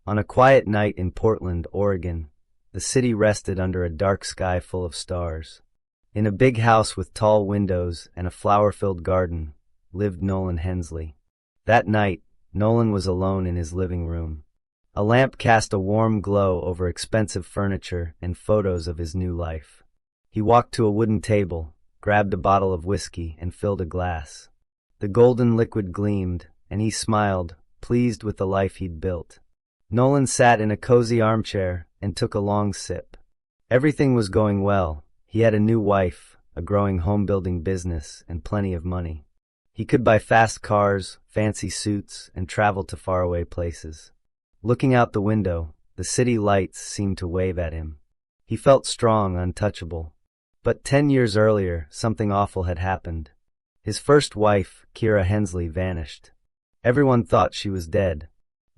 On a quiet night in Portland, Oregon, the city rested under a dark sky full of stars. In a big house with tall windows and a flower-filled garden lived Nolan Hensley. That night, Nolan was alone in his living room. A lamp cast a warm glow over expensive furniture and photos of his new life. He walked to a wooden table, grabbed a bottle of whiskey, and filled a glass. The golden liquid gleamed, and he smiled, pleased with the life he'd built. Nolan sat in a cozy armchair and took a long sip. Everything was going well. He had a new wife, a growing home-building business, and plenty of money. He could buy fast cars, fancy suits, and travel to faraway places. Looking out the window, the city lights seemed to wave at him. He felt strong, untouchable. But 10 years earlier, something awful had happened. His first wife, Kiera Hensley, vanished. Everyone thought she was dead.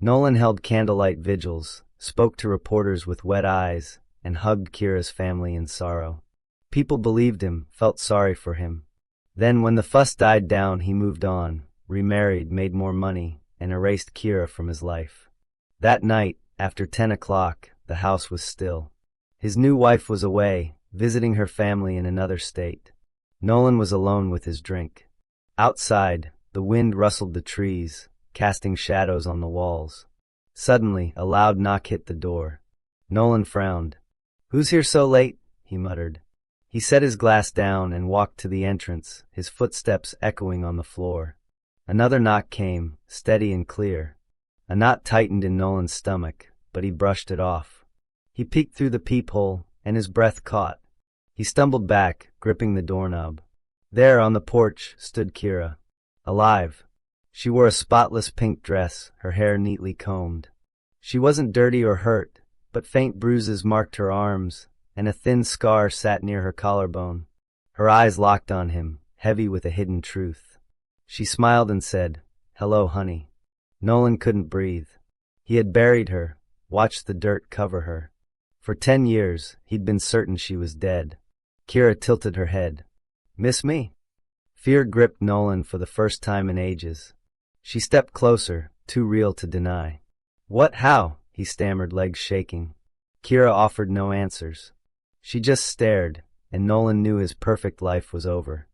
Nolan held candlelight vigils, spoke to reporters with wet eyes, and hugged Kiera's family in sorrow. People believed him, felt sorry for him. Then, when the fuss died down, he moved on, remarried, made more money, and erased Kiera from his life. That night, after 10 o'clock, the house was still. His new wife was away, visiting her family in another state. Nolan was alone with his drink. Outside, the wind rustled the trees, casting shadows on the walls. Suddenly, a loud knock hit the door. Nolan frowned. "Who's here so late?" he muttered. He set his glass down and walked to the entrance, his footsteps echoing on the floor. Another knock came, steady and clear. A knot tightened in Nolan's stomach, but he brushed it off. He peeked through the peephole, and his breath caught. He stumbled back, gripping the doorknob. There, on the porch, stood Kiera. Alive. She wore a spotless pink dress, her hair neatly combed. She wasn't dirty or hurt, but faint bruises marked her arms, and a thin scar sat near her collarbone. Her eyes locked on him, heavy with a hidden truth. She smiled and said, "Hello, honey." Nolan couldn't breathe. He had buried her, watched the dirt cover her. For 10 years, he'd been certain she was dead. Kiera tilted her head. "Miss me?" Fear gripped Nolan for the first time in ages. She stepped closer, too real to deny. "What? How?" he stammered, legs shaking. Kiera offered no answers. She just stared, and Nolan knew his perfect life was over.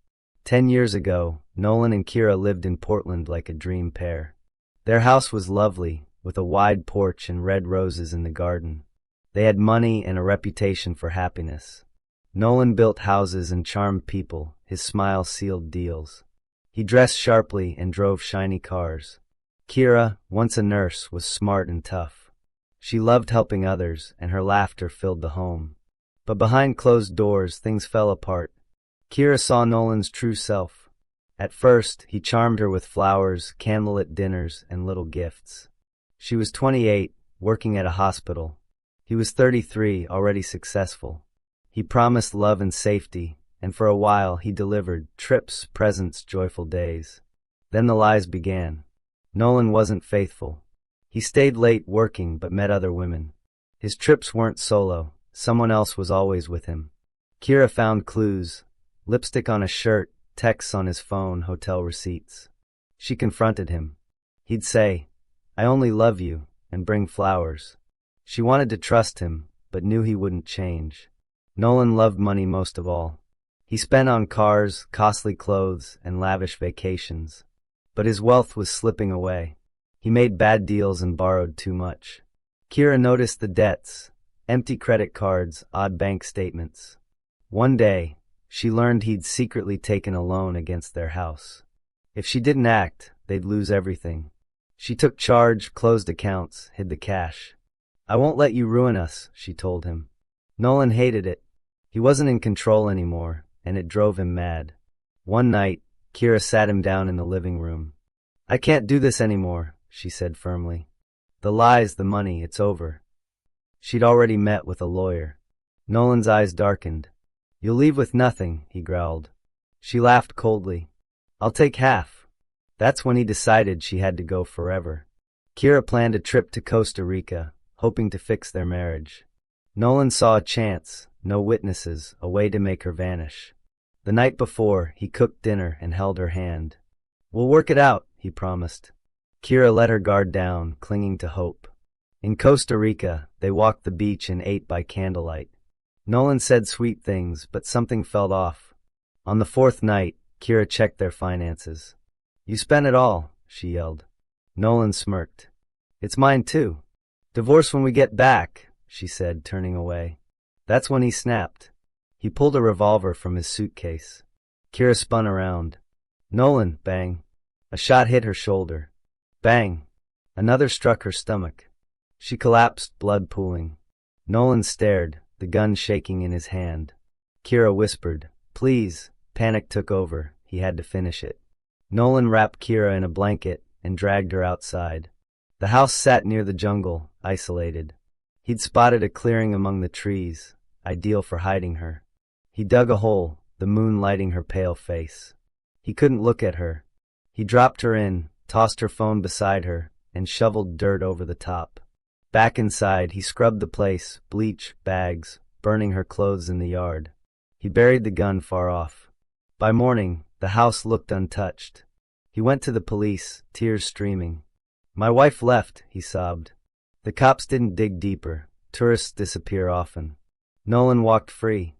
10 years ago, Nolan and Kiera lived in Portland like a dream pair. Their house was lovely, with a wide porch and red roses in the garden. They had money and a reputation for happiness. Nolan built houses and charmed people, his smile sealed deals. He dressed sharply and drove shiny cars. Kiera, once a nurse, was smart and tough. She loved helping others, and her laughter filled the home. But behind closed doors, things fell apart. Kiera saw Nolan's true self. At first, he charmed her with flowers, candlelit dinners, and little gifts. She was 28, working at a hospital. He was 33, already successful. He promised love and safety, and for a while he delivered trips, presents, joyful days. Then the lies began. Nolan wasn't faithful. He stayed late working but met other women. His trips weren't solo. Someone else was always with him. Kiera found clues: lipstick on a shirt, texts on his phone, hotel receipts. She confronted him. He'd say, "I only love you," and bring flowers. She wanted to trust him, but knew he wouldn't change. Nolan loved money most of all. He spent on cars, costly clothes, and lavish vacations. But his wealth was slipping away. He made bad deals and borrowed too much. Kiera noticed the debts: empty credit cards, odd bank statements. One day, she learned he'd secretly taken a loan against their house. If she didn't act, they'd lose everything. She took charge, closed accounts, hid the cash. "I won't let you ruin us," she told him. Nolan hated it. He wasn't in control anymore, and it drove him mad. One night, Kiera sat him down in the living room. "I can't do this anymore," she said firmly. "The lies, the money, it's over." She'd already met with a lawyer. Nolan's eyes darkened. "You'll leave with nothing," he growled. She laughed coldly. "I'll take half." That's when he decided she had to go forever. Kiera planned a trip to Costa Rica, hoping to fix their marriage. Nolan saw a chance, no witnesses, a way to make her vanish. The night before, he cooked dinner and held her hand. "We'll work it out," he promised. Kiera let her guard down, clinging to hope. In Costa Rica, they walked the beach and ate by candlelight. Nolan said sweet things, but something felt off. On the fourth night, Kiera checked their finances. "You spent it all," she yelled. Nolan smirked. "It's mine too." "Divorce when we get back," she said, turning away. That's when he snapped. He pulled a revolver from his suitcase. Kiera spun around. "Nolan," bang. A shot hit her shoulder. Bang. Another struck her stomach. She collapsed, blood pooling. Nolan stared, the gun shaking in his hand. Kiera whispered, "Please." Panic took over. He had to finish it. Nolan wrapped Kiera in a blanket and dragged her outside. The house sat near the jungle, isolated. He'd spotted a clearing among the trees, ideal for hiding her. He dug a hole, the moon lighting her pale face. He couldn't look at her. He dropped her in, tossed her phone beside her, and shoveled dirt over the top. Back inside, he scrubbed the place, bleach, bags, burning her clothes in the yard. He buried the gun far off. By morning, the house looked untouched. He went to the police, tears streaming. "My wife left," he sobbed. The cops didn't dig deeper. Tourists disappear often. Nolan walked free.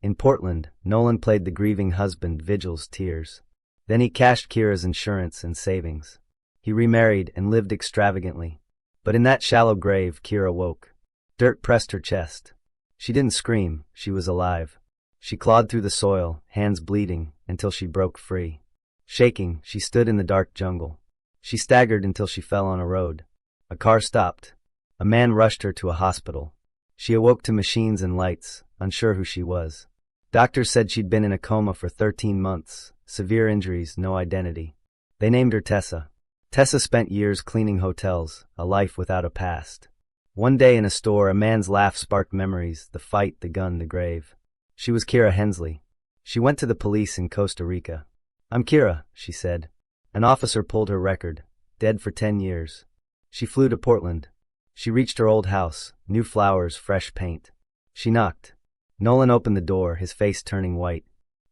In Portland, Nolan played the grieving husband, Vigil's tears. Then he cashed Kiera's insurance and savings. He remarried and lived extravagantly. But in that shallow grave, Kiera woke. Dirt pressed her chest. She didn't scream, she was alive. She clawed through the soil, hands bleeding, until she broke free. Shaking, she stood in the dark jungle. She staggered until she fell on a road. A car stopped. A man rushed her to a hospital. She awoke to machines and lights, unsure who she was. Doctors said she'd been in a coma for 13 months, severe injuries, no identity. They named her Tessa. Tessa spent years cleaning hotels, a life without a past. One day in a store, a man's laugh sparked memories, the fight, the gun, the grave. She was Kiera Hensley. She went to the police in Costa Rica. "I'm Kiera," she said. An officer pulled her record, dead for 10 years. She flew to Portland. She reached her old house, new flowers, fresh paint. She knocked. Nolan opened the door, his face turning white.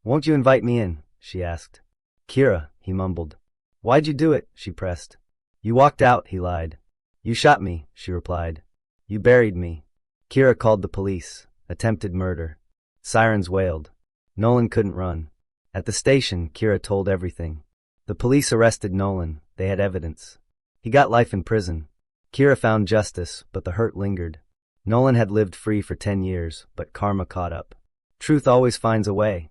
"Won't you invite me in?" she asked. "Kiera," he mumbled. "Why'd you do it?" she pressed. "You walked out," he lied. "You shot me," she replied. "You buried me." Kiera called the police. Attempted murder. Sirens wailed. Nolan couldn't run. At the station, Kiera told everything. The police arrested Nolan. They had evidence. He got life in prison. Kiera found justice, but the hurt lingered. Nolan had lived free for 10 years, but karma caught up. Truth always finds a way.